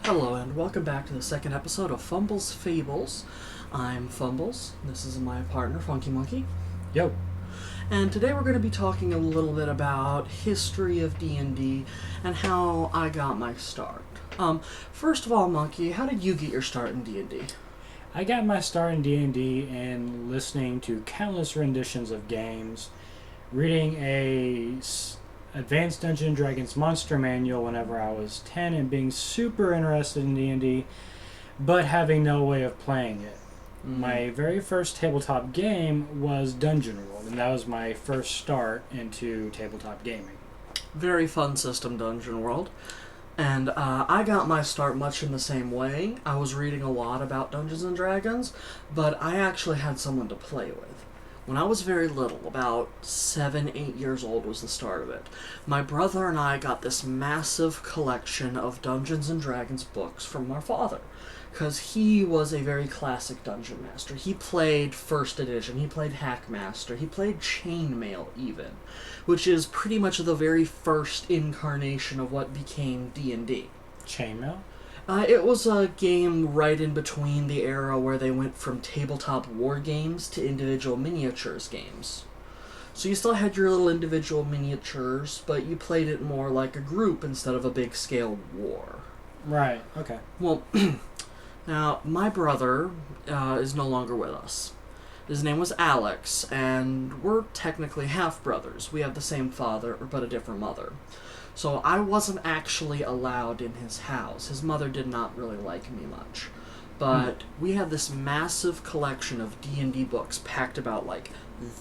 Hello and welcome back to the second episode of Fumbles, Fables. I'm Fumbles. This is my partner, Funky Monkey. Yo. And today we're going to be talking a little bit about history of D&D and how I got my start. First of all, Monkey, how did you get your start in D&D? I got my start in D&D and listening to countless renditions of games, reading a Advanced Dungeons & Dragons Monster Manual whenever I was 10 and being super interested in D&D, but having no way of playing it. My very first tabletop game was Dungeon World, and that was my first start into tabletop gaming. Very fun system, Dungeon World. And I got my start much in the same way. I was reading a lot about Dungeons & Dragons, but I actually had someone to play with. When I was very little, about 7, 8 years old was the start of it, my brother and I got this massive collection of Dungeons & Dragons books from our father, because he was a very classic dungeon master. He played 1st edition, he played Hackmaster, he played Chainmail even, which is pretty much the very first incarnation of what became D&D. Chainmail? It was a game right in between the era where they went from tabletop war games to individual miniatures games. So you still had your little individual miniatures, but you played it more like a group instead of a big-scale war. Right, okay. Well, now, my brother is no longer with us. His name was Alex, and we're technically half-brothers. We have the same father, but a different mother. So I wasn't actually allowed in his house. His mother did not really like me much. But we had this massive collection of D&D books packed about, like,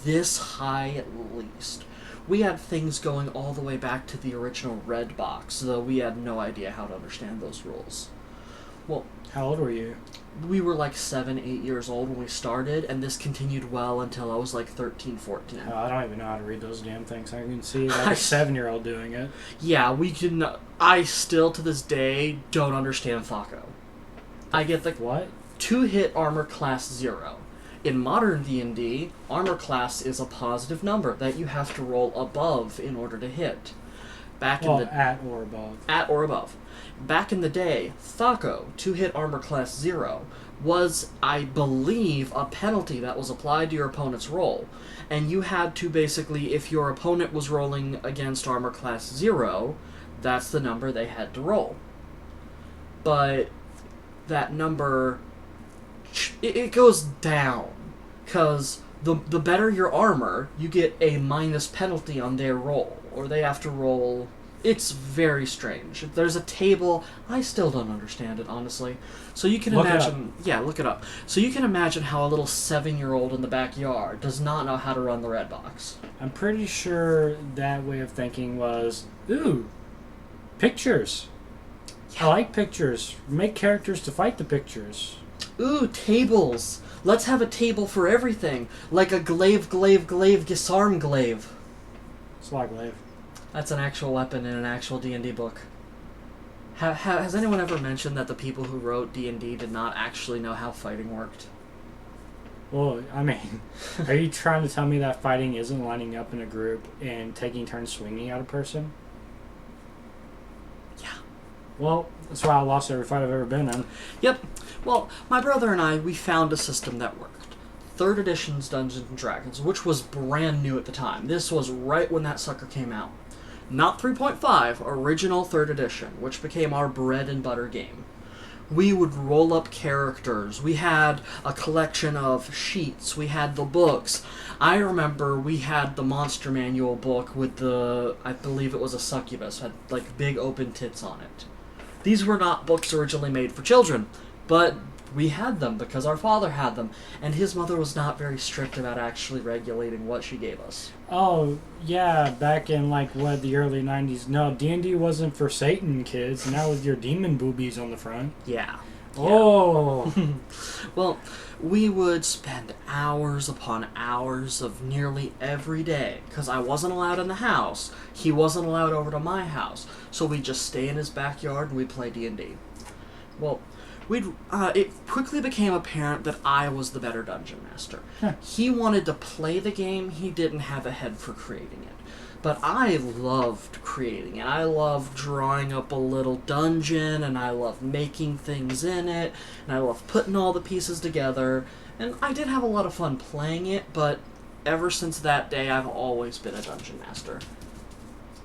this high at least. We had things going all the way back to the original Red Box, though we had no idea how to understand those rules. Well, How old were you? we were like 7, 8 years old when we started, and this continued well until I was like 13, 14. I don't even know how to read those damn things. I can see like a 7-year-old doing it. Yeah, we can. I still to this day don't understand Thaco. I get the What? 2-hit armor class 0. In modern D&D, armor class is a positive number that you have to roll above in order to hit. At or above. At or above. Back in the day, Thaco, 2-hit armor class 0, was, I believe, a penalty that was applied to your opponent's roll. And you had to basically, if your opponent was rolling against armor class 0, that's the number they had to roll. But that number, it goes down. Because the better your armor, you get a minus penalty on their roll. Or they have to roll. It's very strange. There's a table. I still don't understand it, honestly. So you can imagine. Yeah, look it up. So you can imagine how a little 7-year-old in the backyard does not know how to run the Red Box. I'm pretty sure that way of thinking was, ooh, pictures. Yeah. I like pictures. Make characters to fight the pictures. Ooh, tables. Let's have a table for everything. Like a glaive, gisarm glaive. Slagglaive. That's an actual weapon in an actual D&D book. Has anyone ever mentioned that the people who wrote D&D did not actually know how fighting worked? Well, I mean, are you trying to tell me that fighting isn't lining up in a group and taking turns swinging at a person? Yeah. Well, that's why I lost every fight I've ever been in. Yep. Well, my brother and I, we found a system that worked. 3rd edition's Dungeons & Dragons, which was brand new at the time. This was right when that sucker came out. Not 3.5, original 3rd edition, which became our bread and butter game. We would roll up characters. We had a collection of sheets. We had the books. I remember we had the Monster Manual book with the, I believe it was a succubus, had like big open tits on it. These were not books originally made for children, but we had them because our father had them, and his mother was not very strict about actually regulating what she gave us. Oh, yeah, back in, the early 90s. No, D&D wasn't for Satan, kids, now with your demon boobies on the front. Yeah. Oh! Well, we would spend hours upon hours of nearly every day, because I wasn't allowed in the house, he wasn't allowed over to my house, so we'd just stay in his backyard and we'd play D&D. Well, it quickly became apparent that I was the better dungeon master. Huh. He wanted to play the game, he didn't have a head for creating it. But I loved creating it. I loved drawing up a little dungeon, and I loved making things in it, and I loved putting all the pieces together, and I did have a lot of fun playing it, but ever since that day, I've always been a dungeon master.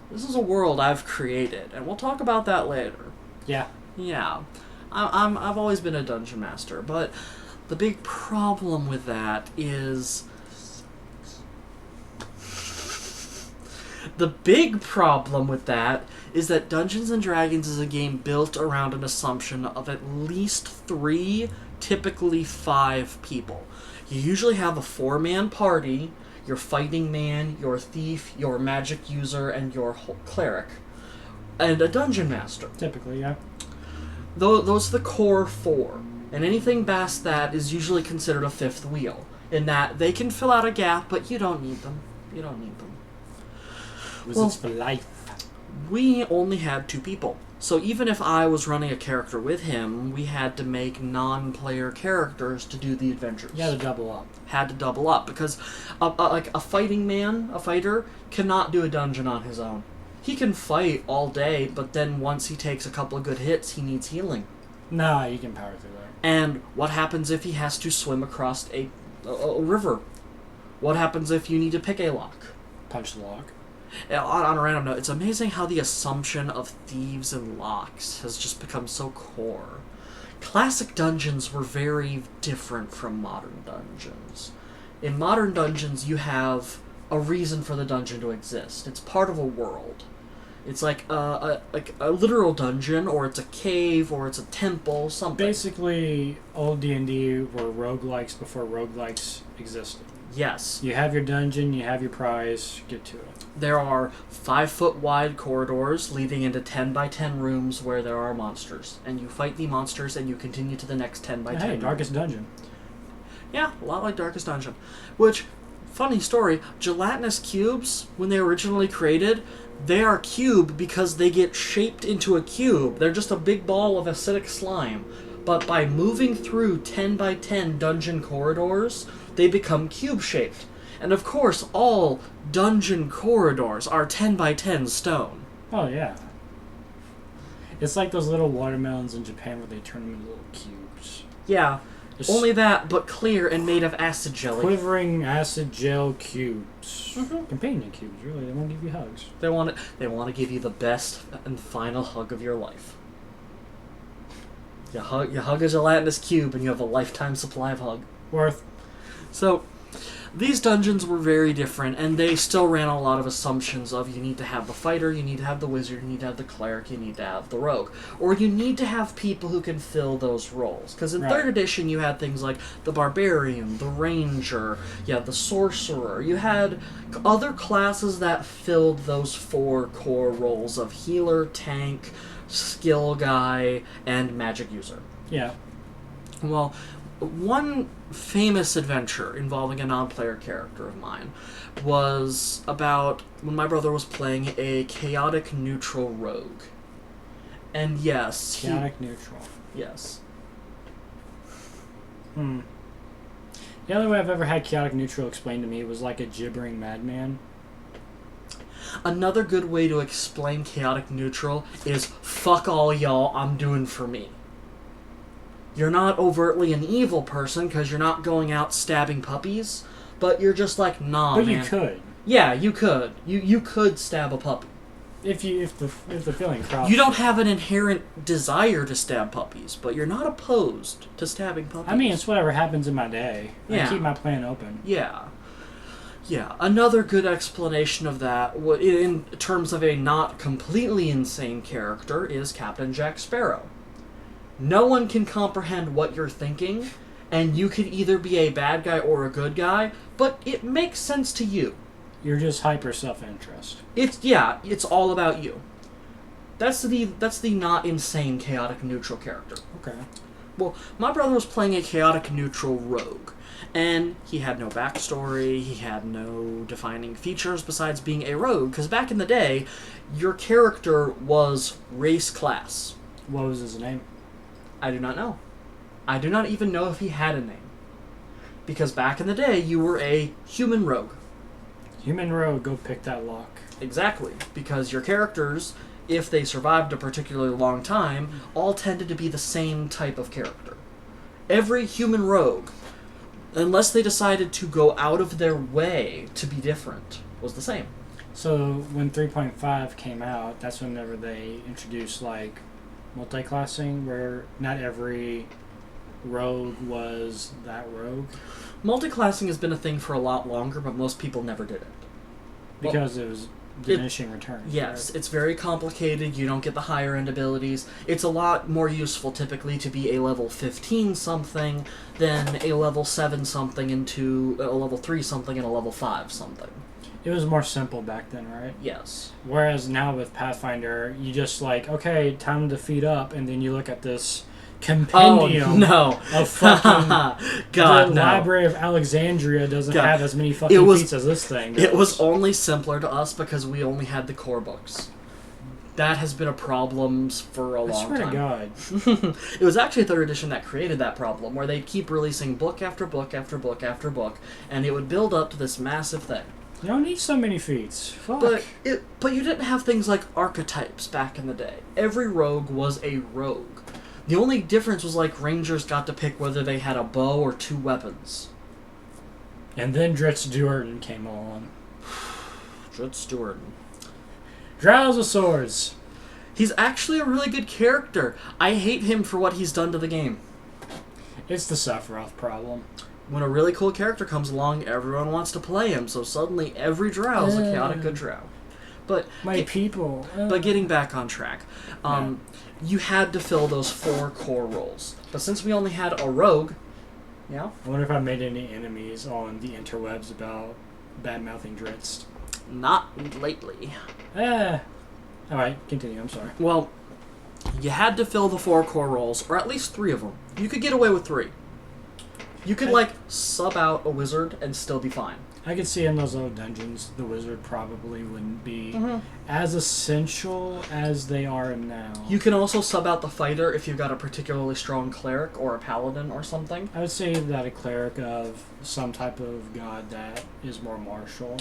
This is a world I've created, and we'll talk about that later. Yeah. Yeah. I've always been a dungeon master, but the big problem with that is... The big problem with that is that Dungeons & Dragons is a game built around an assumption of at least 3, typically 5 people. You usually have a 4-man party, your fighting man, your thief, your magic user, and your cleric. And a dungeon master. Typically, yeah. Those are the core 4. And anything past that is usually considered a 5th wheel. In that they can fill out a gap, but you don't need them. You don't need them. Wizards for life. We only had 2 people. So even if I was running a character with him, we had to make non-player characters to do the adventures. You had to double up. Had to double up, because like a fighting man, a fighter, cannot do a dungeon on his own. He can fight all day, but then once he takes a couple of good hits, he needs healing. Nah, you can power through that. And what happens if he has to swim across a river? What happens if you need to pick a lock? Punch the lock. On a random note, it's amazing how the assumption of thieves and locks has just become so core. Classic dungeons were very different from modern dungeons. In modern dungeons, you have a reason for the dungeon to exist. It's part of a world. It's like a literal dungeon, or it's a cave, or it's a temple, something. Basically, old D&D were roguelikes before roguelikes existed. Yes. You have your dungeon, you have your prize, get to it. There are 5-foot wide corridors leading into 10 by 10 rooms where there are monsters. And you fight the monsters and you continue to the next 10 by 10 Hey, rooms. Darkest Dungeon. Yeah, a lot like Darkest Dungeon. Which, funny story, gelatinous cubes, when they were originally created, they are cube because they get shaped into a cube. They're just a big ball of acidic slime. But by moving through 10 by 10 dungeon corridors, they become cube-shaped. And of course, all dungeon corridors are 10 by 10 stone. Oh, yeah. It's like those little watermelons in Japan where they turn them into little cubes. Yeah, Just only that, but clear and made of acid jelly. quivering acid gel cubes. Mm-hmm. Companion cubes, really. They won't give you hugs. They want to give you the best and final hug of your life. You hug a gelatinous cube and you have a lifetime supply of hug. Worth. So, these dungeons were very different, and they still ran a lot of assumptions of you need to have the fighter, you need to have the wizard, you need to have the cleric, you need to have the rogue. Or you need to have people who can fill those roles. Because in 3rd edition you had things like the barbarian, the ranger, you had the sorcerer, you had other classes that filled those 4 core roles of healer, tank, skill guy, and magic user. Yeah. Well, one famous adventure involving a non-player character of mine was about when my brother was playing a chaotic neutral rogue. And yes, Chaotic neutral. Yes. The only way I've ever had chaotic neutral explained to me was like a gibbering madman. Another good way to explain chaotic neutral is fuck all y'all, I'm doing for me. You're not overtly an evil person because you're not going out stabbing puppies, but you're just like, nah, but man. you could. Yeah, you could. You could stab a puppy. If the feeling crosses. You don't have an inherent desire to stab puppies, but you're not opposed to stabbing puppies. I mean, it's whatever happens in my day. Yeah. I keep my plan open. Yeah. Yeah, another good explanation of that, in terms of a not completely insane character, is Captain Jack Sparrow. No one can comprehend what you're thinking, and you could either be a bad guy or a good guy, but it makes sense to you. You're just hyper self-interest. It's all about you. That's the not insane chaotic neutral character. Okay. Well, my brother was playing a chaotic neutral rogue, and he had no backstory, he had no defining features besides being a rogue, because back in the day, your character was race class. What was his name? I do not know. I do not even know if he had a name. Because back in the day, you were a human rogue. Human rogue, go pick that lock. Exactly. Because your characters, if they survived a particularly long time, all tended to be the same type of character. Every human rogue, unless they decided to go out of their way to be different, was the same. So when 3.5 came out, that's whenever they introduced like multi-classing, where not every rogue was that rogue. Multi-classing has been a thing for a lot longer, but most people never did it. Because it was diminishing returns. Yes, right? it's very complicated. You don't get the higher end abilities. It's a lot more useful typically to be a level 15 something than a level 7 something into a level 3 something and a level 5 something. It was more simple back then, right? Yes. Whereas now with Pathfinder, you just like, okay, time to feed up, and then you look at this compendium of fucking God, the no. Library of Alexandria doesn't God. have as many fucking feats as this thing does. It was only simpler to us because we only had the core books. That has been a problem for a long time. I swear to God. It was actually 3rd edition that created that problem, where they'd keep releasing book after book after book after book, and it would build up to this massive thing. You don't need so many feats. Fuck. But you didn't have things like archetypes back in the day. Every rogue was a rogue. The only difference was like rangers got to pick whether they had a bow or 2 weapons. And then Dritz Duerden came along. Dritz Duerden. Drowse of Swords. He's actually a really good character. I hate him for what he's done to the game. It's the Sephiroth problem. When a really cool character comes along, everyone wants to play him, so suddenly every drow is a chaotic good drow. But people. But getting back on track, you had to fill those 4 core roles. But since we only had a rogue, I wonder if I made any enemies on the interwebs about bad-mouthing Dritz. Not lately. Alright, continue, I'm sorry. Well, you had to fill the 4 core roles, or at least 3 of them. You could get away with 3. You could, sub out a wizard and still be fine. I could see in those little dungeons, the wizard probably wouldn't be as essential as they are now. You can also sub out the fighter if you've got a particularly strong cleric or a paladin or something. I would say that a cleric of some type of god that is more martial.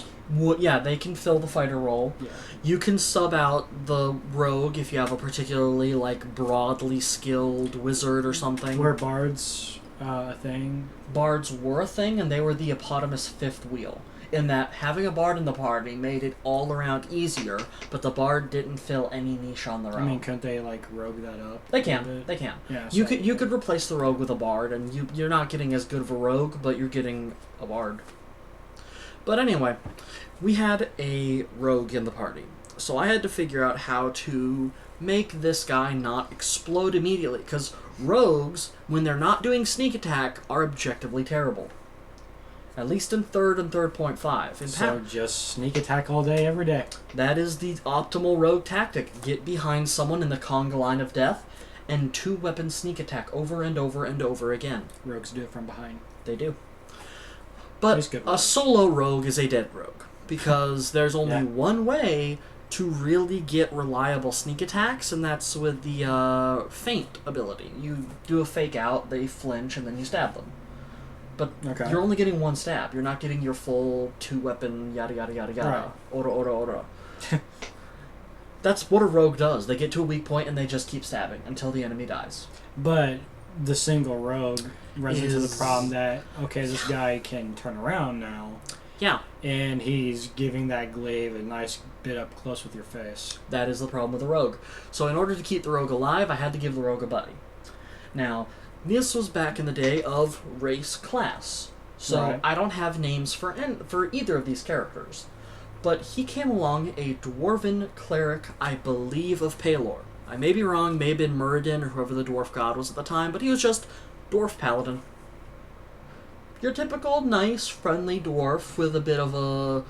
Yeah, they can fill the fighter role. Yeah. You can sub out the rogue if you have a particularly, broadly skilled wizard or something. Were bards a thing? Bards were a thing, and they were the eponymous 5th wheel, in that having a bard in the party made it all around easier, but the bard didn't fill any niche on their own. I mean, couldn't they rogue that up? They can. They can. Yeah. You could replace the rogue with a bard, and you're not getting as good of a rogue, but you're getting a bard. But anyway, we had a rogue in the party, so I had to figure out how to make this guy not explode immediately, because rogues, when they're not doing sneak attack, are objectively terrible. At least in 3rd and 3.5. So just sneak attack all day, every day. That is the optimal rogue tactic. Get behind someone in the conga line of death, and 2-weapon sneak attack over and over and over again. Rogues do it from behind. They do. But a solo rogue is a dead rogue, because there's only one way to really get reliable sneak attacks, and that's with the feint ability. You do a fake out, they flinch, and then you stab them. But you're only getting 1 stab. You're not getting your full 2-weapon yada yada yada yada. Right. Ora. That's what a rogue does. They get to a weak point and they just keep stabbing until the enemy dies. But the single rogue runs into the problem that, this guy can turn around now. Yeah. And he's giving that glaive a nice bit up close with your face. That is the problem with the rogue. So in order to keep the rogue alive, I had to give the rogue a buddy. Now, this was back in the day of race class. So I don't have names for either of these characters. But he came along a Dwarven Cleric, I believe, of Pelor. I may be wrong, may have been Muradin or whoever the dwarf god was at the time, but he was just Dwarf Paladin. Your typical nice, friendly dwarf with a bit of a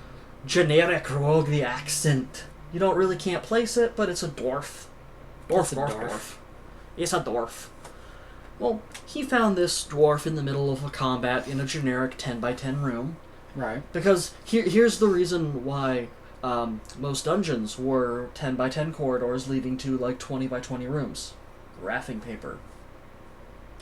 generic rogue accent. You can't place it, but it's a dwarf. Dwarf. It's a dwarf. Well, he found this dwarf in the middle of a combat in a generic 10x10 room. Right. Because here's the reason why most dungeons were 10x10 corridors leading to 20x20 rooms. Graphing paper.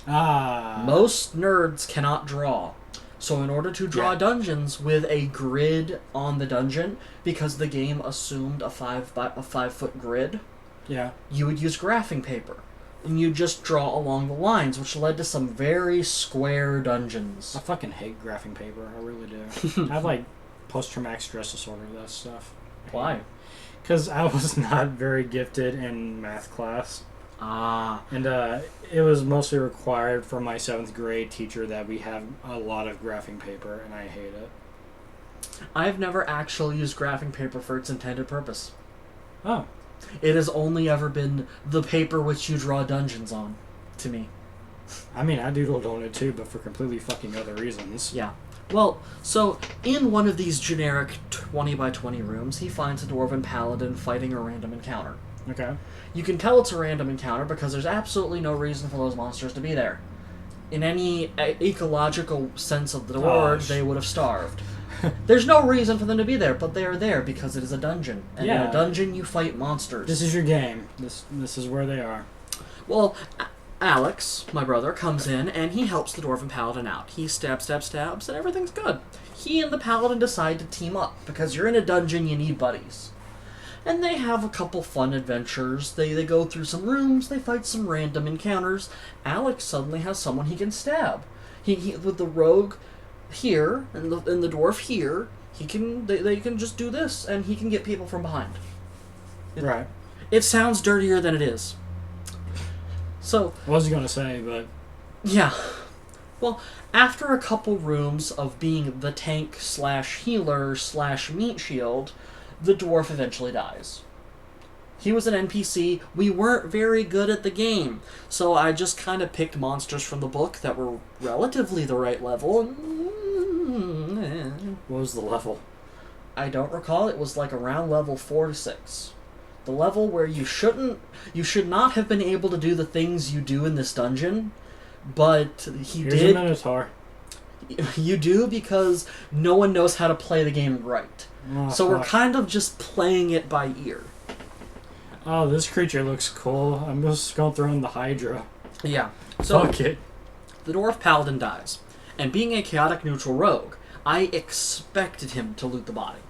Ah. Most nerds cannot draw. So in order to draw dungeons with a grid on the dungeon, because the game assumed a 5-foot grid, you would use graphing paper. And you just draw along the lines, which led to some very square dungeons. I fucking hate graphing paper. I really do. I have like post-traumatic stress disorder, that stuff. Why? Because I was not very gifted in math class. Ah. And it was mostly required for my 7th grade teacher that we have a lot of graphing paper, and I hate it. I've never actually used graphing paper for its intended purpose. Oh. It has only ever been the paper which you draw dungeons on, to me. I mean, I doodled on it too, but for completely fucking other reasons. Yeah. Well, so in one of these generic 20 by 20 rooms, he finds a Dwarven Paladin fighting a random encounter. Okay. You can tell it's a random encounter because there's absolutely no reason for those monsters to be there. In any ecological sense of the word, they would have starved. There's no reason for them to be there, but they are there because it is a dungeon. And in a dungeon, you fight monsters. This is your game. This is where they are. Well, Alex, my brother, comes in and he helps the Dwarven Paladin out. He stabs, and everything's good. He and the Paladin decide to team up because you're in a dungeon, you need buddies. And they have a couple fun adventures. They go through some rooms, they fight some random encounters. Alex suddenly has someone he can stab. He with the rogue here and the dwarf here, they can just do this and he can get people from behind. Right. It sounds dirtier than it is. So I wasn't gonna say, but yeah. Well, after a couple rooms of being the tank / healer / meat shield, the dwarf eventually dies. He was an NPC. We weren't very good at the game, so I just kind of picked monsters from the book that were relatively the right level. What was the level? I don't recall. It was like around level 4 to 6. The level where you should not have been able to do the things you do in this dungeon, but Here's a Minotaur. You do because no one knows how to play the game right. Oh, so we're kind of just playing it by ear. Oh, this creature looks cool. I'm just going to throw in the Hydra. Yeah. So fuck it. The Dwarf Paladin dies. And being a chaotic neutral rogue, I expected him to loot the body.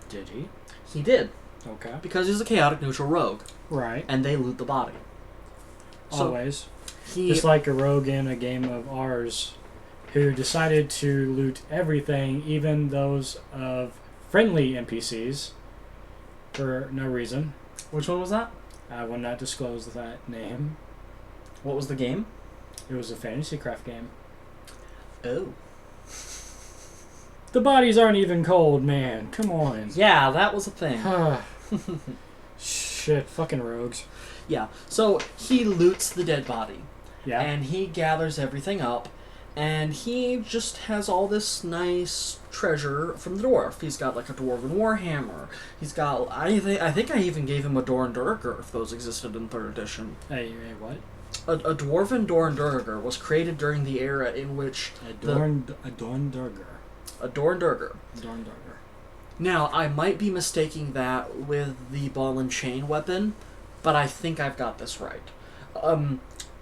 Did he? He did. Okay. Because he's a chaotic neutral rogue. Right. And they loot the body. So always. Just like a rogue in a game of ours who decided to loot everything, even those of friendly NPCs, for no reason. Which one was that? I will not disclose that name. What was the game? It was a fantasy craft game. Oh. The bodies aren't even cold, man. Come on. Yeah, that was a thing. Shit, fucking rogues. Yeah, so he loots the dead body. Yeah. And he gathers everything up, and he just has all this nice treasure from the dwarf. He's got like a dwarven warhammer. He's got, I think I even gave him a Dorndurger if those existed in 3rd edition. Hey, what? A dwarven Dorndurger was created during the era in which a Dorndurger. A Dorndurger. Dorndurger. Now, I might be mistaking that with the ball and chain weapon, but I think I've got this right.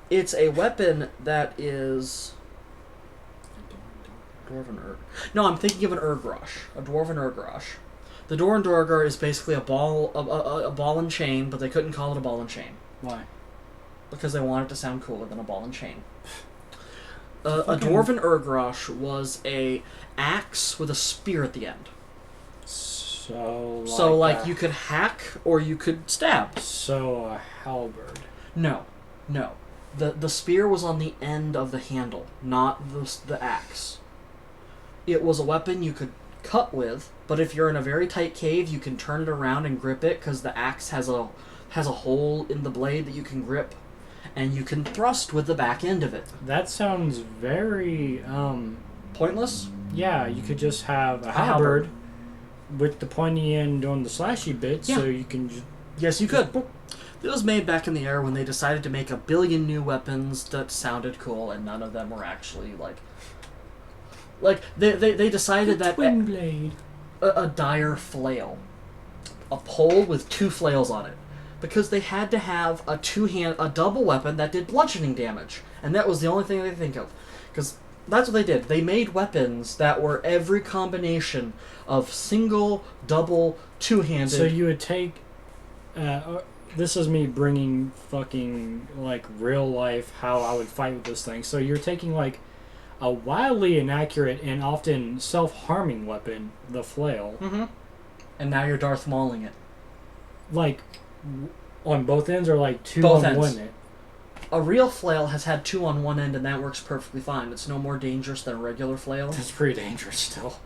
It's a weapon that is... Dwarven No, I'm thinking of an Urgrosh. A Dwarven Urgrosh. The Dorndurger is basically a ball and chain, but they couldn't call it a ball and chain. Why? Because they wanted it to sound cooler than a ball and chain. A Dwarven Urgrosh was a axe with a spear at the end. So like you could hack or you could stab. So a halberd. No. The spear was on the end of the handle, not the axe. It was a weapon you could cut with, but if you're in a very tight cave, you can turn it around and grip it because the axe has a hole in the blade that you can grip, and you can thrust with the back end of it. That sounds very pointless. Yeah, you could just have a halberd with the pointy end on the slashy bit, so you can. Yes, you could. It was made back in the era when they decided to make a billion new weapons that sounded cool, and none of them were actually like they decided that twin blade, a dire flail, a pole with 2 flails on it. because they had to have a double weapon that did bludgeoning damage, and that was the only thing they could think of, because that's what they did. They made weapons that were every combination of single, double, two-handed. So you would take. This is me bringing fucking like real life how I would fight with this thing. So you're taking like a wildly inaccurate and often self-harming weapon, the flail. Mm-hmm. And now you're Darth Mauling it. Like on both ends, or like two both on ends. one end. A real flail has had two on one end, and that works perfectly fine. It's no more dangerous than a regular flail. That's pretty dangerous still.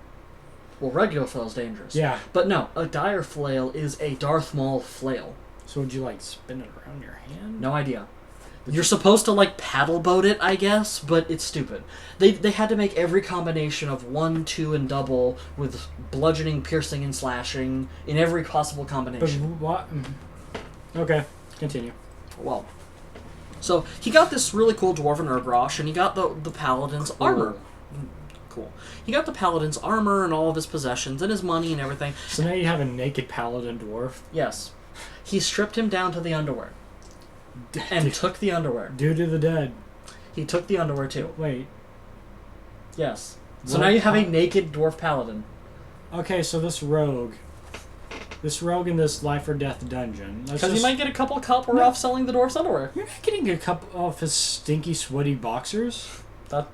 Well, regular flail's dangerous. Yeah. But no, a dire flail is a Darth Maul flail. So would you like spin it around your hand? No idea. You're supposed to like paddle boat it, I guess, but it's stupid. They had to make every combination of 1, 2, and double with bludgeoning, piercing, and slashing in every possible But combination. what? Okay, continue. Well, so he got this really cool dwarven Urgrosh, and he got the paladin's armor. Cool. He got the paladin's armor and all of his possessions and his money and everything. So now you have a naked paladin dwarf. Yes. He stripped him down to the underwear. And took the underwear. Due to the dead. He took the underwear too. Wait. Yes. So What? now you have a naked dwarf paladin. Okay, so this rogue in this life or death dungeon. Because you might get a couple of copper off selling the dwarf's underwear. You're not getting a couple of his stinky, sweaty boxers. That.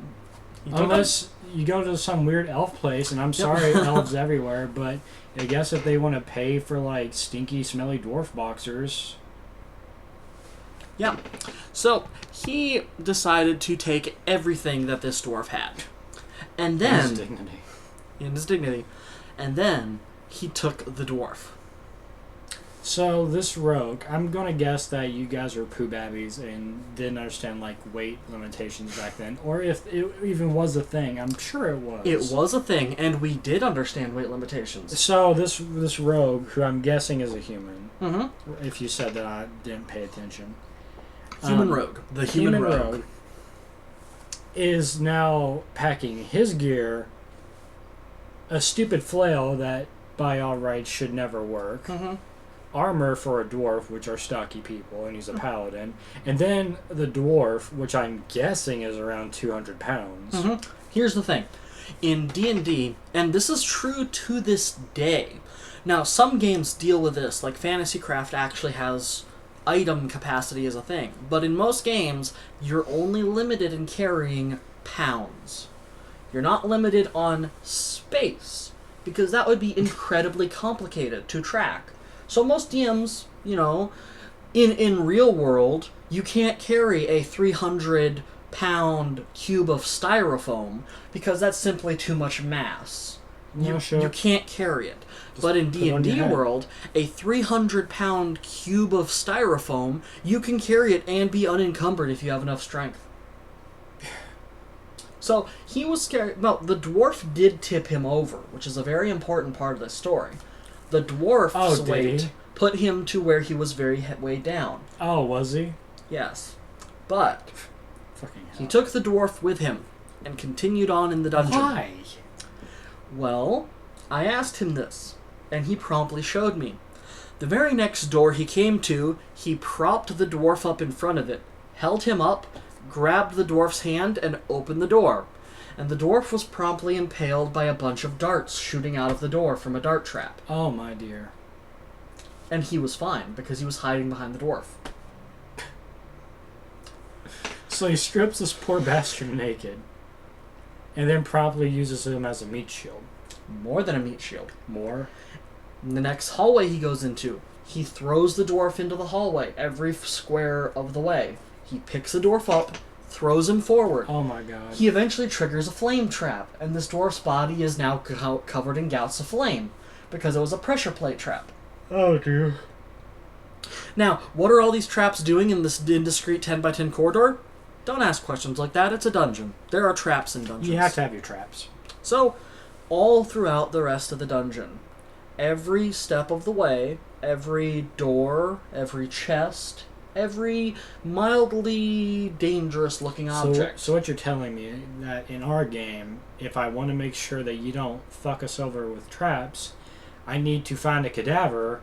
Unless you go to some weird elf place, and I'm sorry, elves everywhere, but I guess if they want to pay for like stinky, smelly dwarf boxers. Yeah. So he decided to take everything that this dwarf had. And then. In his dignity. And then he took the dwarf. So this rogue, I'm gonna guess that you guys were poo babbies and didn't understand like weight limitations back then, or if it even was a thing. I'm sure it was. It was a thing, and we did understand weight limitations. So this rogue, who I'm guessing is a human, Mm-hmm. if you said that I didn't pay attention. Human rogue. The human rogue. Is now packing his gear, a stupid flail that by all rights should never work. Mm-hmm. Armor for a dwarf, which are stocky people, and he's a paladin, and then the dwarf, which I'm guessing is around 200 pounds. Mm-hmm. Here's the thing. In D&D, and this is true to this day, now some games deal with this, like Fantasycraft actually has item capacity as a thing, but in most games, you're only limited in carrying pounds. You're not limited on space, because that would be incredibly complicated to track. So most DMs, in real world, you can't carry a 300-pound cube of styrofoam because that's simply too much mass. You can't carry it. But in D&D world, a 300-pound cube of styrofoam, you can carry it and be unencumbered if you have enough strength. So he was scared. Well, the dwarf did tip him over, which is a very important part of this story. The dwarf's weight put him to where he was very weighed down. Oh, was he? Yes. But Fucking hell. he took the dwarf with him and continued on in the dungeon. Why? Well, I asked him this, and he promptly showed me. The very next door he came to, he propped the dwarf up in front of it, held him up, grabbed the dwarf's hand, and opened the door. And the dwarf was promptly impaled by a bunch of darts shooting out of the door from a dart trap. Oh, my dear. And he was fine, because he was hiding behind the dwarf. So he strips this poor bastard naked, and then promptly uses him as a meat shield. More than a meat shield. More? In the next hallway he goes into, he throws the dwarf into the hallway every square of the way. He picks the dwarf up, throws him forward. Oh my god. He eventually triggers a flame trap, and this dwarf's body is now covered in gouts of flame, because it was a pressure plate trap. Oh dear. Now, what are all these traps doing in this indiscreet 10x10 corridor? Don't ask questions like that, it's a dungeon. There are traps in dungeons. You have to have your traps. So, all throughout the rest of the dungeon, every step of the way, every door, every chest, every mildly dangerous looking object. So what you're telling me that in our game, if I want to make sure that you don't fuck us over with traps, I need to find a cadaver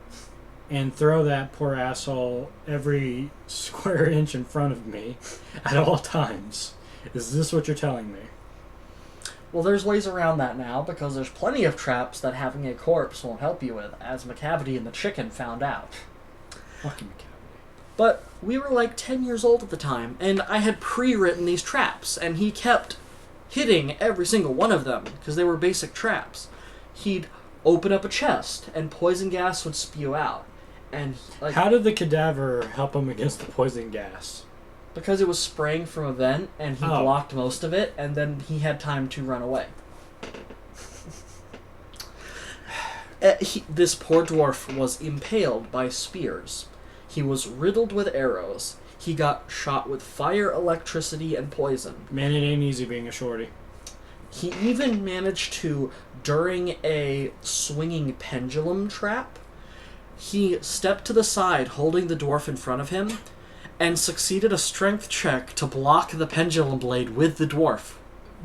and throw that poor asshole every square inch in front of me at all times. Is this what you're telling me? Well, there's ways around that now, because there's plenty of traps that having a corpse won't help you with, as McCavity and the chicken found out. Fucking McCavity. But we were like 10 years old at the time, and I had pre-written these traps, and he kept hitting every single one of them, because they were basic traps. He'd open up a chest, and poison gas would spew out. And like, how did the cadaver help him against the poison gas? Because it was spraying from a vent, and he blocked most of it, and then he had time to run away. This poor dwarf was impaled by spears. He was riddled with arrows. He got shot with fire, electricity, and poison. Man, it ain't easy being a shorty. He even managed to, during a swinging pendulum trap, he stepped to the side holding the dwarf in front of him, and succeeded a strength check to block the pendulum blade with the dwarf.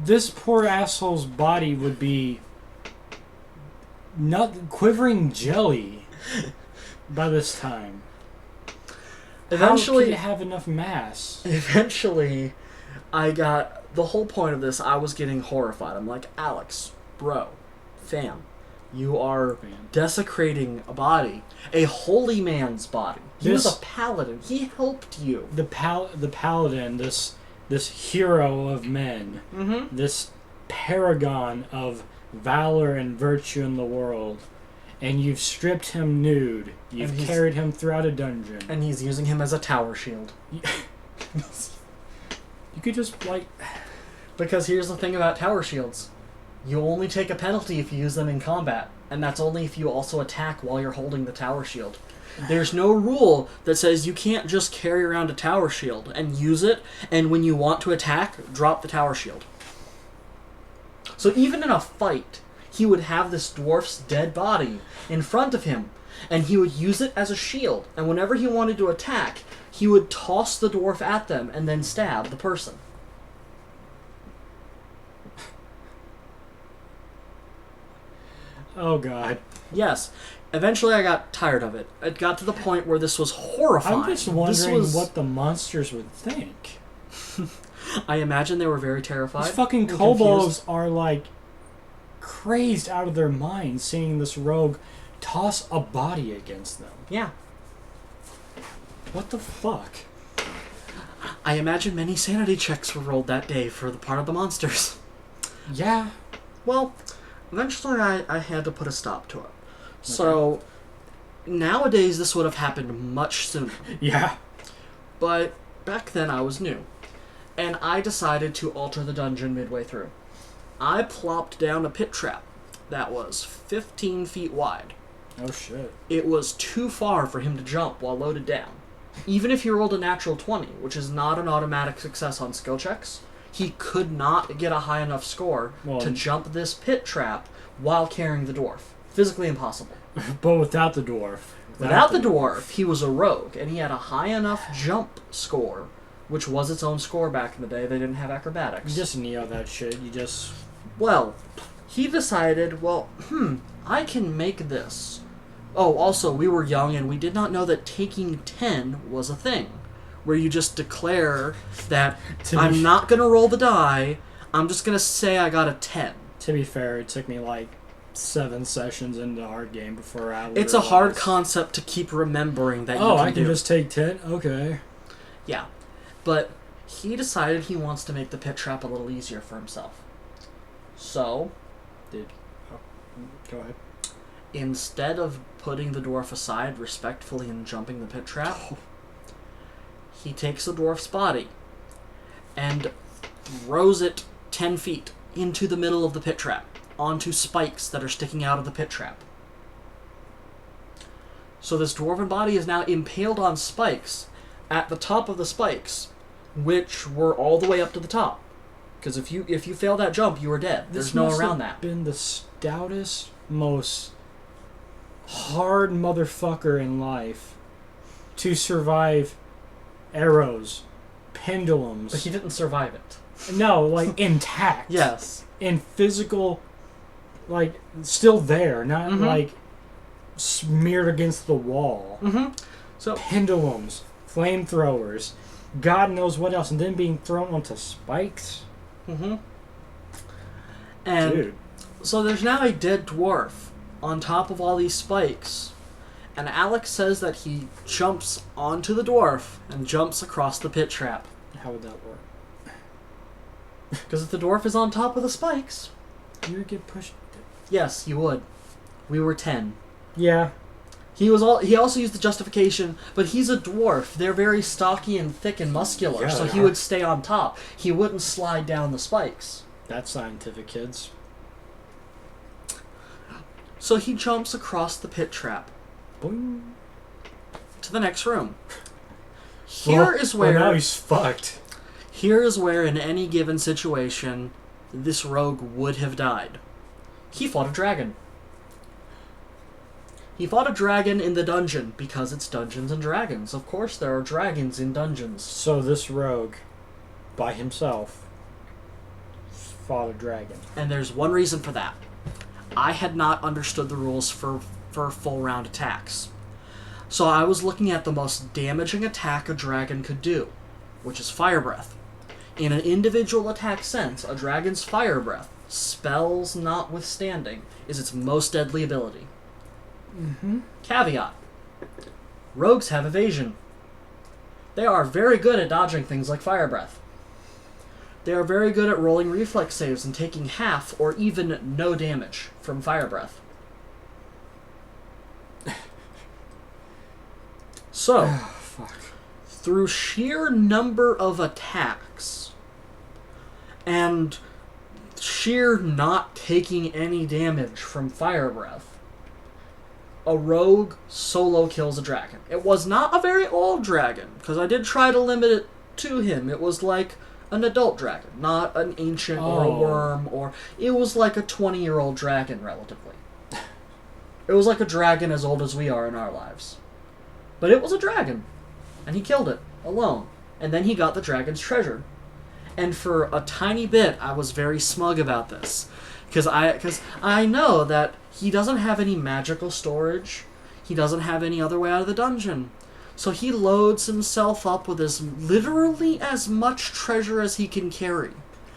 This poor asshole's body would be quivering jelly by this time. Eventually, how could it have enough mass? Eventually, the whole point of this, I was getting horrified. I'm like, Alex, bro, fam, you are desecrating a body, a holy man's body. He was a paladin. He helped you. The paladin, this hero of men, this paragon of valor and virtue in the world, and you've stripped him nude. You've carried him throughout a dungeon. And he's using him as a tower shield. You could just, like... Because here's the thing about tower shields. You only take a penalty if you use them in combat, and that's only if you also attack while you're holding the tower shield. There's no rule that says you can't just carry around a tower shield and use it, and when you want to attack, drop the tower shield. So even in a fight, he would have this dwarf's dead body in front of him, and he would use it as a shield, and whenever he wanted to attack, he would toss the dwarf at them and then stab the person. Oh, God. Yes. Eventually I got tired of it. It got to the point where this was horrifying. I'm just wondering what the monsters would think. I imagine they were very terrified. These fucking kobolds are, like, crazed out of their minds seeing this rogue toss a body against them. Yeah. What the fuck? I imagine many sanity checks were rolled that day for the part of the monsters. Yeah. Well, eventually I had to put a stop to it. Okay. So, nowadays this would have happened much sooner. Yeah. But back then I was new. And I decided to alter the dungeon midway through. I plopped down a pit trap that was 15 feet wide. Oh shit. It was too far for him to jump while loaded down. Even if he rolled a natural 20, which is not an automatic success on skill checks, he could not get a high enough score to jump this pit trap while carrying the dwarf. Physically impossible. But without the dwarf. Without the dwarf, he was a rogue, and he had a high enough jump score, which was its own score back in the day. They didn't have acrobatics. You just Neo that shit. You just... Well, he decided, I can make this. Oh, also, we were young, and we did not know that taking 10 was a thing. Where you just declare that I'm not going to roll the die, I'm just going to say I got a 10. To be fair, it took me like 7 sessions into the hard game before I It's a hard concept to keep remembering that you can do. Oh, I can just take 10? Okay. Yeah. But he decided he wants to make the pit trap a little easier for himself. So... Go ahead. Instead of putting the dwarf aside respectfully and jumping the pit trap, he takes the dwarf's body and throws it 10 feet into the middle of the pit trap, onto spikes that are sticking out of the pit trap. So this dwarven body is now impaled on spikes at the top of the spikes, which were all the way up to the top. Because if you fail that jump, you are dead. There's no around that. This must have been the stoutest, most hard motherfucker in life to survive arrows, pendulums. But he didn't survive it. No, like intact. Yes. In physical, like still there, not like smeared against the wall. Mm-hmm. So Pendulums, flamethrowers, God knows what else, and then being thrown onto spikes. Mm-hmm. And Dude. so there's now a dead dwarf on top of all these spikes. And Alex says that he jumps onto the dwarf and jumps across the pit trap. How would that work? Because if the dwarf is on top of the spikes... You would get pushed... Yes, you would. We were 10. Yeah. He also used the justification, but he's a dwarf. They're very stocky and thick and muscular, Yeah, so they he are. would stay on top. He wouldn't slide down the spikes. That's scientific, kids. So he jumps across the pit trap Boing. to the next room. Here is where... Well, now he's fucked. Here is where, in any given situation, this rogue would have died. He fought a dragon. He fought a dragon in the dungeon, because it's Dungeons and Dragons. Of course there are dragons in dungeons. So this rogue, by himself, fought a dragon. And there's one reason for that. I had not understood the rules for full round attacks. So I was looking at the most damaging attack a dragon could do, which is Fire Breath. In an individual attack sense, a dragon's Fire Breath, spells notwithstanding, is its most deadly ability. Mm-hmm. Caveat. Rogues have evasion. They are very good at dodging things like Fire Breath. They are very good at rolling reflex saves and taking half or even no damage from Fire Breath. So, Fuck. through sheer number of attacks and sheer not taking any damage from Fire Breath, a rogue solo kills a dragon. It was not a very old dragon, because I did try to limit it to him. It was like an adult dragon, not an ancient or a worm, or... It was like a 20-year-old dragon, relatively. It was like a dragon as old as we are in our lives. But it was a dragon, and he killed it, alone. And then he got the dragon's treasure. And for a tiny bit, I was very smug about this. Because I know that he doesn't have any magical storage. He doesn't have any other way out of the dungeon. So he loads himself up with literally as much treasure as he can carry.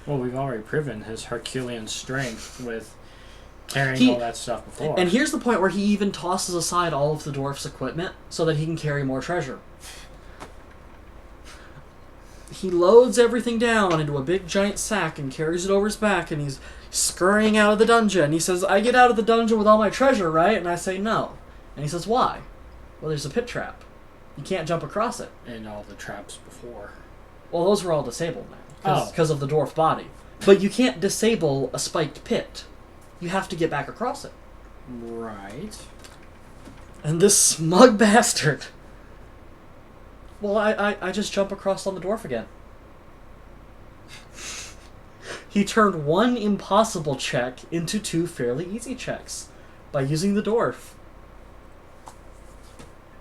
Well, we've already proven his Herculean strength with carrying all that stuff before. And here's the point where he even tosses aside all of the dwarf's equipment so that he can carry more treasure. He loads everything down into a big giant sack and carries it over his back, and he's scurrying out of the dungeon. He says, "I get out of the dungeon with all my treasure, right?" And I say, "No." And he says, "Why?" "Well, there's a pit trap. You can't jump across it." And all the traps before. Well, those were all disabled now. Oh. Because of the dwarf body. But you can't disable a spiked pit. You have to get back across it. Right. And this smug bastard... Well, I just jump across on the dwarf again. He turned one impossible check into two fairly easy checks by using the dwarf.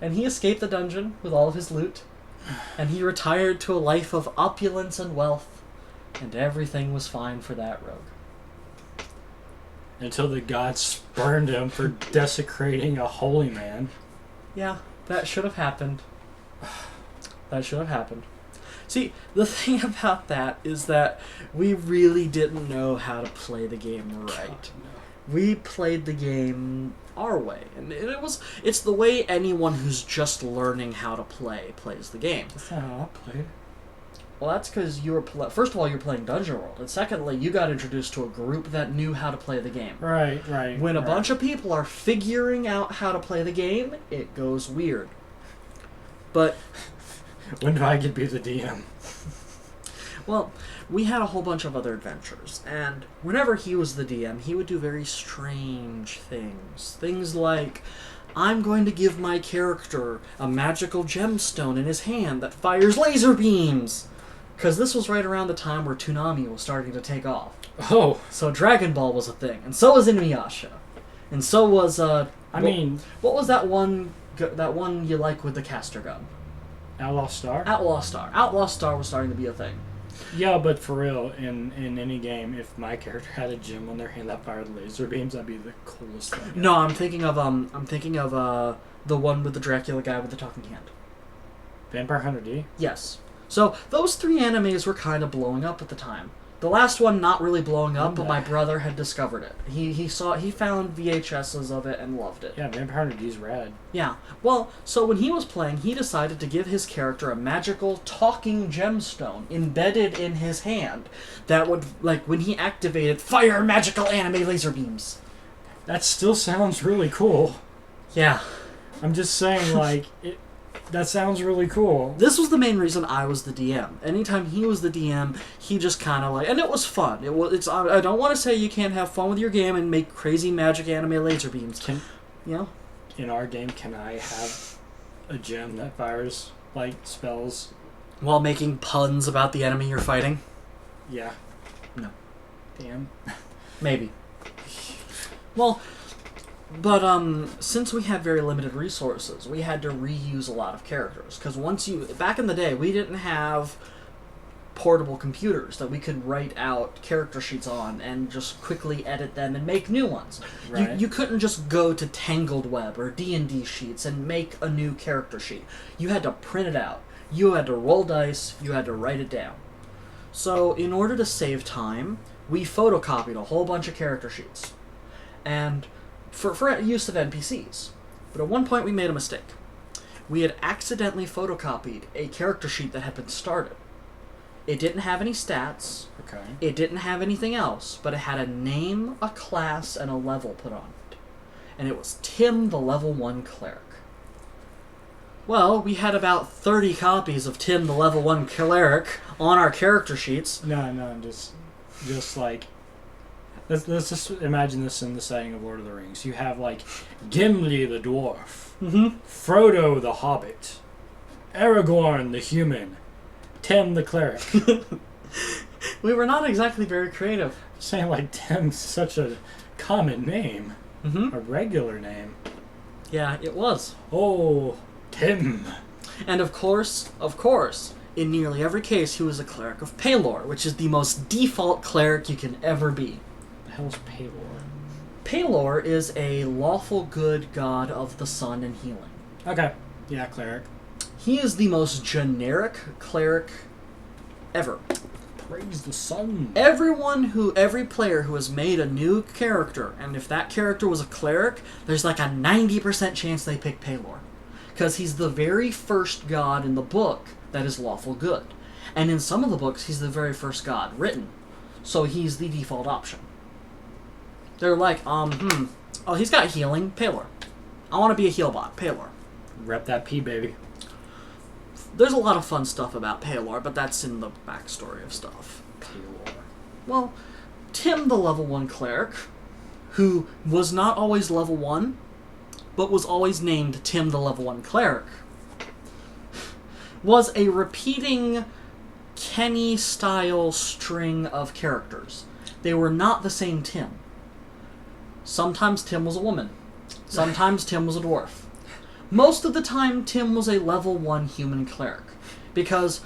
And he escaped the dungeon with all of his loot, and he retired to a life of opulence and wealth, and everything was fine for that rogue. Until the gods spurned him for desecrating a holy man. Yeah, that should have happened. That should have happened. See, the thing about that is that we really didn't know how to play the game right. We played the game our way, and it's the way anyone who's just learning how to play plays the game. That's not how I played. Well, that's because you were first of all, you're playing Dungeon World, and secondly, you got introduced to a group that knew how to play the game. Right. When a bunch of people are figuring out how to play the game, it goes weird. But when do I get to be the DM? well, we had a whole bunch of other adventures, and whenever he was the DM, he would do very strange things. Things like, I'm going to give my character a magical gemstone in his hand that fires laser beams! Because this was right around the time where Toonami was starting to take off. Oh. So Dragon Ball was a thing, and so was Inuyasha. And so was, what was that one you like with the caster gun? Outlaw Star? Outlaw Star. Outlaw Star was starting to be a thing. Yeah, but for real, in any game, if my character had a gem on their hand that fired laser beams, that'd be the coolest thing. No, I'm thinking of the one with the Dracula guy with the talking hand. Vampire Hunter D? Yes. So those 3 animes were kind of blowing up at the time. The last one not really blowing up, but my brother had discovered it. He found VHSs of it and loved it. Yeah, Vampire Hunter D's rad. Yeah. Well, so when he was playing, he decided to give his character a magical talking gemstone embedded in his hand that would, like, when he activated, fire magical anime laser beams. That still sounds really cool. Yeah. I'm just saying, like, that sounds really cool. This was the main reason I was the DM. Anytime he was the DM, he just kind of like, and it was fun. I don't want to say you can't have fun with your game and make crazy magic anime laser beams. In our game, can I have a gem that fires, like, spells? While making puns about the enemy you're fighting? Yeah. No. Damn. Maybe. Well, but since we had very limited resources, we had to reuse a lot of characters. Because back in the day, we didn't have portable computers that we could write out character sheets on and just quickly edit them and make new ones. Right. You couldn't just go to Tangled Web or D&D Sheets and make a new character sheet. You had to print it out. You had to roll dice. You had to write it down. So in order to save time, we photocopied a whole bunch of character sheets. And for use of NPCs. But at one point we made a mistake. We had accidentally photocopied a character sheet that had been started. It didn't have any stats. Okay. It didn't have anything else, but it had a name, a class, and a level put on it. And it was Tim the Level 1 Cleric. Well, we had about 30 copies of Tim the Level 1 Cleric on our character sheets. No, just like... Let's just imagine this in the setting of Lord of the Rings. You have, like, Gimli the dwarf, Frodo the hobbit, Aragorn the human, Tim the cleric. We were not exactly very creative. Saying, like, Tim's such a common name. Mm-hmm. A regular name. Yeah, it was. Oh, Tim. And of course, in nearly every case, he was a cleric of Pelor, which is the most default cleric you can ever be. The hell's Pelor? Pelor is a lawful good god of the sun and healing. Okay. Yeah, cleric. He is the most generic cleric ever. Praise the sun. Every player who has made a new character, and if that character was a cleric, there's like a 90% chance they pick Pelor. Because he's the very first god in the book that is lawful good. And in some of the books, he's the very first god written. So he's the default option. They're like, oh, he's got healing, Pelor. I want to be a heal bot, Pelor. Rep that P, baby. There's a lot of fun stuff about Pelor, but that's in the backstory of stuff. Pelor. Well, Tim the Level 1 Cleric, who was not always level 1, but was always named Tim the Level 1 Cleric, was a repeating Kenny-style string of characters. They were not the same Tim. Sometimes Tim was a woman. Sometimes Tim was a dwarf. Most of the time, Tim was a level 1 human cleric. Because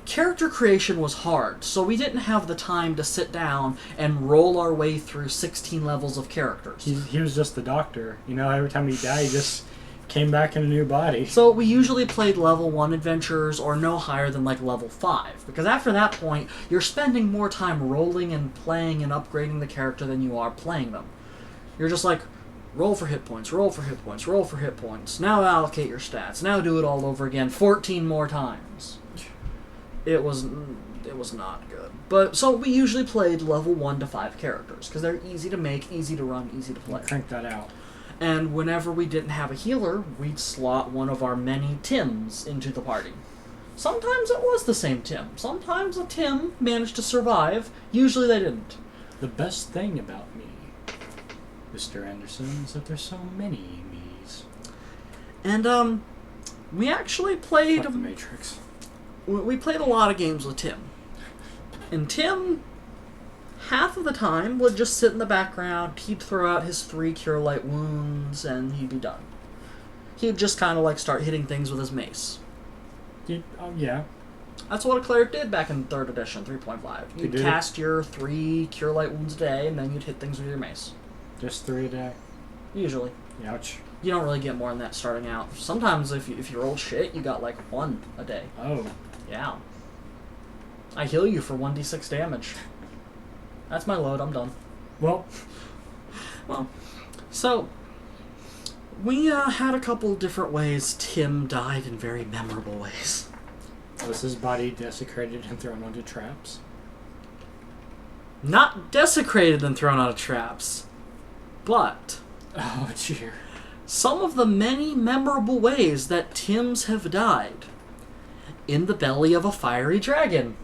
character creation was hard, so we didn't have the time to sit down and roll our way through 16 levels of characters. He was just the doctor. You know, every time he died, he just came back in a new body. So we usually played level 1 adventures or no higher than like level 5. Because after that point, you're spending more time rolling and playing and upgrading the character than you are playing them. You're just like, roll for hit points, roll for hit points, roll for hit points. Now allocate your stats. Now do it all over again 14 more times. It was not good. But so we usually played level 1 to 5 characters because they're easy to make, easy to run, easy to play. Crank that out. And whenever we didn't have a healer, we'd slot one of our many Tims into the party. Sometimes it was the same Tim. Sometimes a Tim managed to survive. Usually they didn't. The best thing about me, Mr. Anderson, is that there's so many me's. And we actually played Fuck the Matrix. We played a lot of games with Tim. And Tim, half of the time, would just sit in the background. He'd throw out his 3 Cure Light Wounds, and he'd be done. He'd just kind of like start hitting things with his mace. Yeah. That's what a cleric did back in 3rd edition, 3.5. You'd cast your 3 Cure Light Wounds a day, and then you'd hit things with your mace. Just 3 a day? Usually. Ouch. You don't really get more than that starting out. Sometimes if you roll shit, you got like 1 a day. Oh. Yeah. I heal you for 1d6 damage. That's my load, I'm done. Well, so we had a couple different ways Tim died in very memorable ways. was his body desecrated and thrown onto traps? Not desecrated and thrown onto traps, but Oh, dear. some of the many memorable ways that Tims have died. In the belly of a fiery dragon.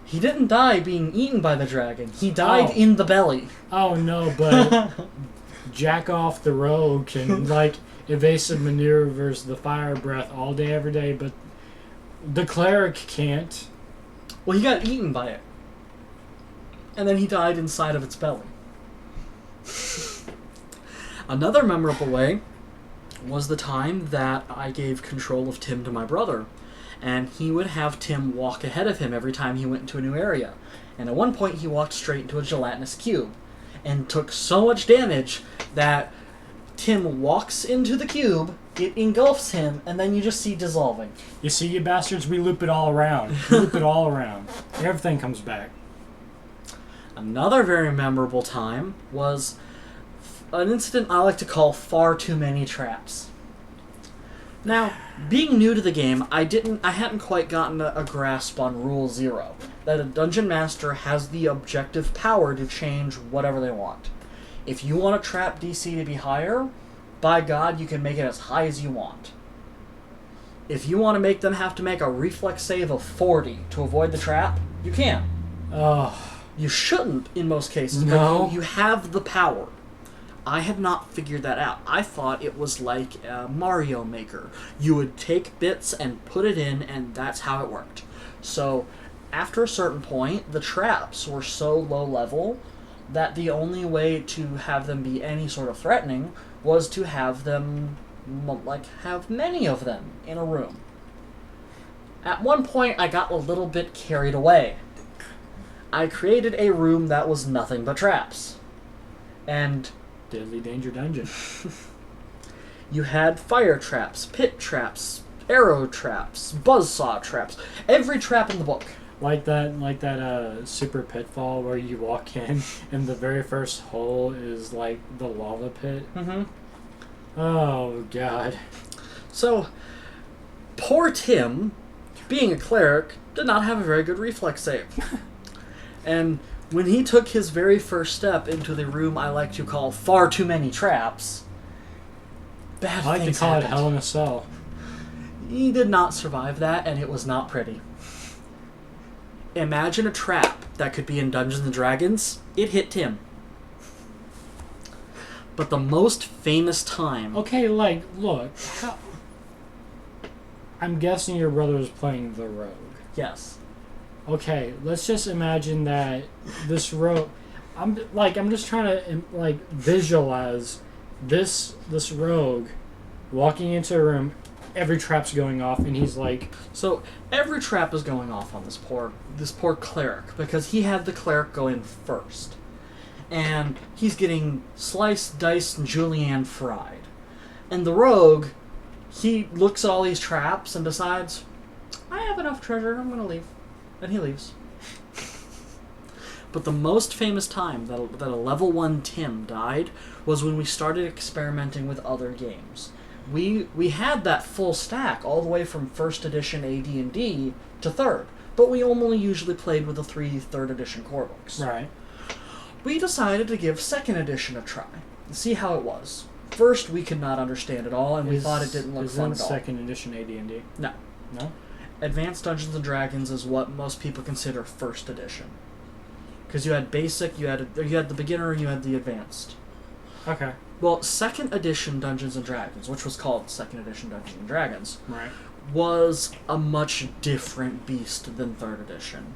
He didn't die being eaten by the dragon. He died in the belly. Oh, no, but Jack Off the Rogue can, evasive maneuvers the fire breath all day, every day, but the cleric can't. Well, he got eaten by it. And then he died inside of its belly. Another memorable way was the time that I gave control of Tim to my brother. And he would have Tim walk ahead of him every time he went into a new area. And at one point he walked straight into a gelatinous cube. And took so much damage that Tim walks into the cube, it engulfs him, and then you just see dissolving. You see, you bastards, we loop it all around. We loop it all around. Everything comes back. Another very memorable time was an incident I like to call far too many traps. Now, being new to the game, I hadn't quite gotten a grasp on Rule 0, that a Dungeon Master has the objective power to change whatever they want. If you want a trap DC to be higher, by God, you can make it as high as you want. If you want to make them have to make a reflex save of 40 to avoid the trap, you can. Oh. You shouldn't, in most cases, No. but you have the power. I had not figured that out. I thought it was like a Mario Maker. You would take bits and put it in, and that's how it worked. So, after a certain point, the traps were so low level that the only way to have them be any sort of threatening was to have them, have many of them in a room. At one point, I got a little bit carried away. I created a room that was nothing but traps. And Deadly Danger Dungeon. you had fire traps, pit traps, arrow traps, buzzsaw traps, every trap in the book. Like that super pitfall where you walk in and the very first hole is like the lava pit. Mm-hmm. Oh, God. So, poor Tim, being a cleric, did not have a very good reflex save. And when he took his very first step into the room I like to call far too many traps, bad I like things to call happened. it Hell in a Cell. He did not survive that, and it was not pretty. Imagine a trap that could be in Dungeons & Dragons. It hit Tim. But the most famous time... Okay, look. I'm guessing your brother was playing the rogue. Yes. Okay, let's just imagine that this rogue... I'm just trying to, visualize this rogue walking into a room, every trap's going off, and he's like... So, every trap is going off on this poor cleric, because he had the cleric go in first. And he's getting sliced, diced, and julienne fried. And the rogue, he looks at all these traps and decides, I have enough treasure, I'm going to leave. And he leaves. But the most famous time that a level 1 Tim died was when we started experimenting with other games. We had that full stack all the way from 1st edition AD&D to 3rd, but we only usually played with the 3rd edition core books. Right. We decided to give 2nd edition a try and see how it was. First, we could not understand it all, and we thought it didn't look fun at all. Isn't 2nd edition AD&D? No. No? Advanced Dungeons & Dragons is what most people consider 1st edition. Because you had basic, you had the beginner, and you had the advanced. Okay. Well, 2nd edition Dungeons & Dragons, which was called 2nd edition Dungeons & Dragons, Right. was a much different beast than 3rd edition.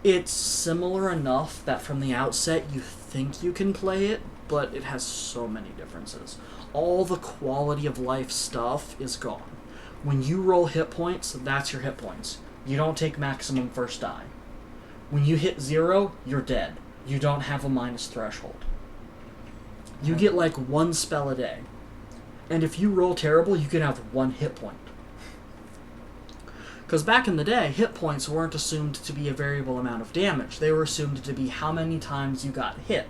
It's similar enough that from the outset you think you can play it, but it has so many differences. All the quality of life stuff is gone. When you roll hit points, that's your hit points. You don't take maximum first die. When you hit 0, you're dead. You don't have a minus threshold. You get like 1 spell a day. And if you roll terrible, you can have 1 hit point. Because back in the day, hit points weren't assumed to be a variable amount of damage. They were assumed to be how many times you got hit.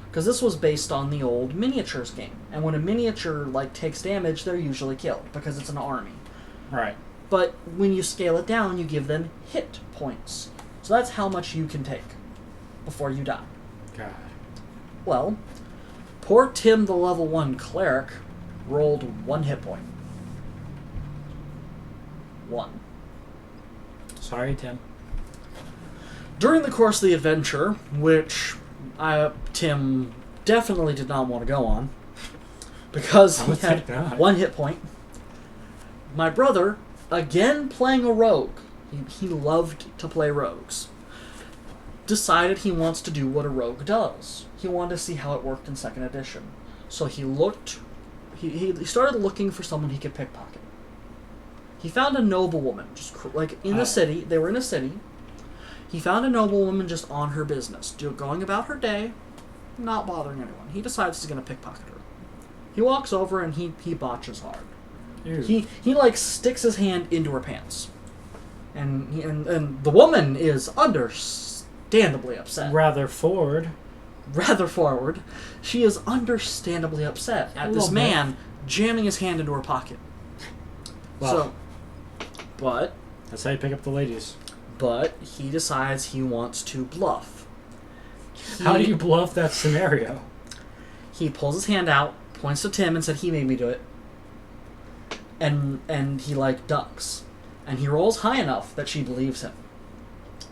Because this was based on the old miniatures game. And when a miniature takes damage, they're usually killed because it's an army. Right. But when you scale it down, you give them hit points. So that's how much you can take before you die. God. Well, poor Tim the Level 1 Cleric rolled 1 hit point. 1. Sorry, Tim. During the course of the adventure, which Tim definitely did not want to go on, because he had 1 hit point, my brother, again playing a rogue, he loved to play rogues, decided he wants to do what a rogue does. He wanted to see how it worked in 2nd edition. So he started looking for someone he could pickpocket. He found a noblewoman, just in the city. They were in a city. He found a noblewoman just on her business, going about her day, not bothering anyone. He decides he's going to pickpocket her. He walks over and he botches hard. Ew. He sticks his hand into her pants, and the woman is understandably upset. Rather forward. She is understandably upset at this man jamming his hand into her pocket. Well, but that's how you pick up the ladies. But he decides he wants to bluff. How do you bluff that scenario? He pulls his hand out, points to Tim, and said, "He made me do it." And he ducks, and he rolls high enough that she believes him.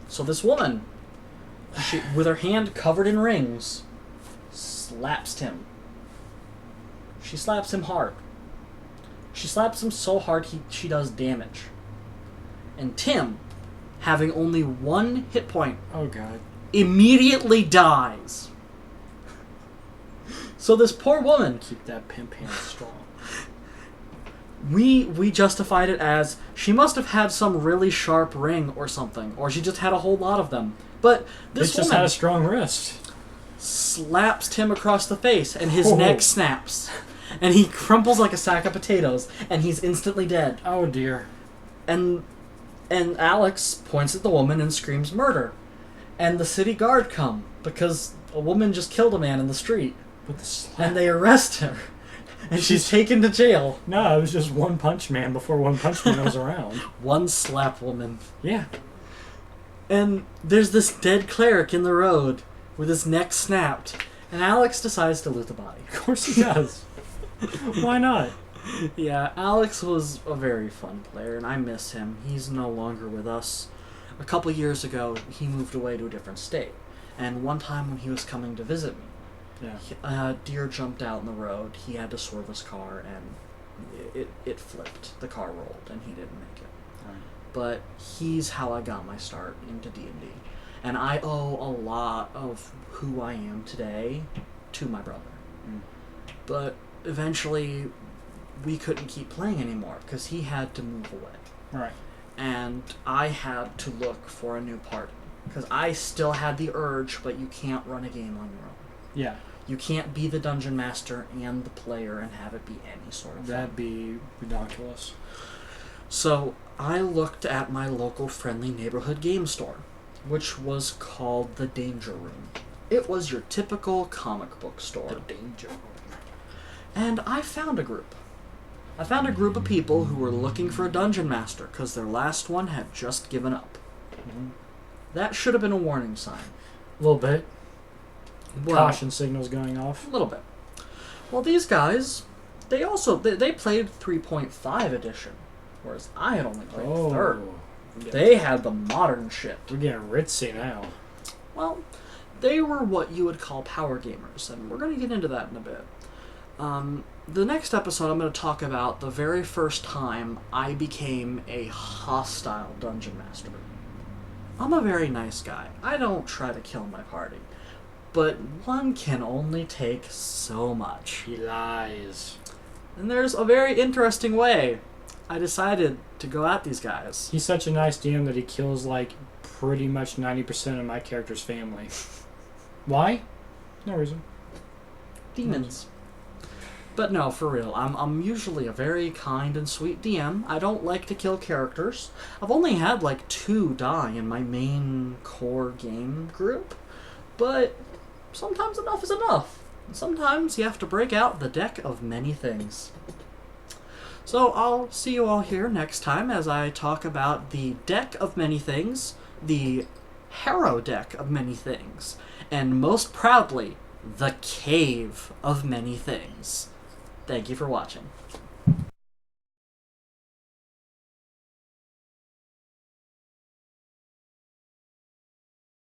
So this woman, with her hand covered in rings, slaps Tim. She slaps him hard. She slaps him so hard she does damage. And Tim, having only 1 hit point, oh god, immediately dies. So this poor woman, keep that pimp hand strong. We justified it as she must have had some really sharp ring or something, or she just had a whole lot of them. But this woman just had a strong wrist. Slaps Tim across the face, and his neck snaps, and he crumples like a sack of potatoes, and he's instantly dead. Oh dear. And Alex points at the woman and screams murder, and the city guard come because a woman just killed a man in the street, with the slap. and they arrest her. And she's taken to jail. No, it was just One Punch Man before One Punch Man was around. One slap woman. Yeah. And there's this dead cleric in the road with his neck snapped. And Alex decides to loot the body. Of course he does. Why not? Yeah, Alex was a very fun player, and I miss him. He's no longer with us. A couple years ago, he moved away to a different state. And one time when he was coming to visit me, a deer jumped out in the road. He had to swerve his car, and it flipped. The car rolled, and he didn't make it. Right. But he's how I got my start into D&D. And I owe a lot of who I am today to my brother. Mm. But eventually, we couldn't keep playing anymore, because he had to move away. Right. And I had to look for a new party. Because I still had the urge, but you can't run a game on your own. Yeah. You can't be the dungeon master and the player and have it be any sort of That'd fun. be ridiculous. So I looked at my local friendly neighborhood game store, which was called the Danger Room. It was your typical comic book store. The Danger Room. And I found a group. I found a group of people who were looking for a dungeon master because their last one had just given up. Mm-hmm. That should have been a warning sign. A little bit. Well, Caution signals going off. A little bit. Well, these guys, they played 3.5 edition, whereas I had only played 3rd. They had the modern shit. We're getting ritzy now. Well, they were what you would call power gamers, and we're going to get into that in a bit. The next episode, I'm going to talk about the very first time I became a hostile dungeon master. I'm a very nice guy. I don't try to kill my party. But one can only take so much. He lies. And there's a very interesting way I decided to go at these guys. He's such a nice DM that he kills like pretty much 90% of my character's family. Why? No reason. Demons. But no, for real, I'm usually a very kind and sweet DM. I don't like to kill characters. I've only had like 2 die in my main core game group, but sometimes enough is enough. Sometimes you have to break out the deck of many things. So I'll see you all here next time as I talk about the deck of many things, the Harrow deck of many things, and most proudly, the Cave of Many Things. Thank you for watching.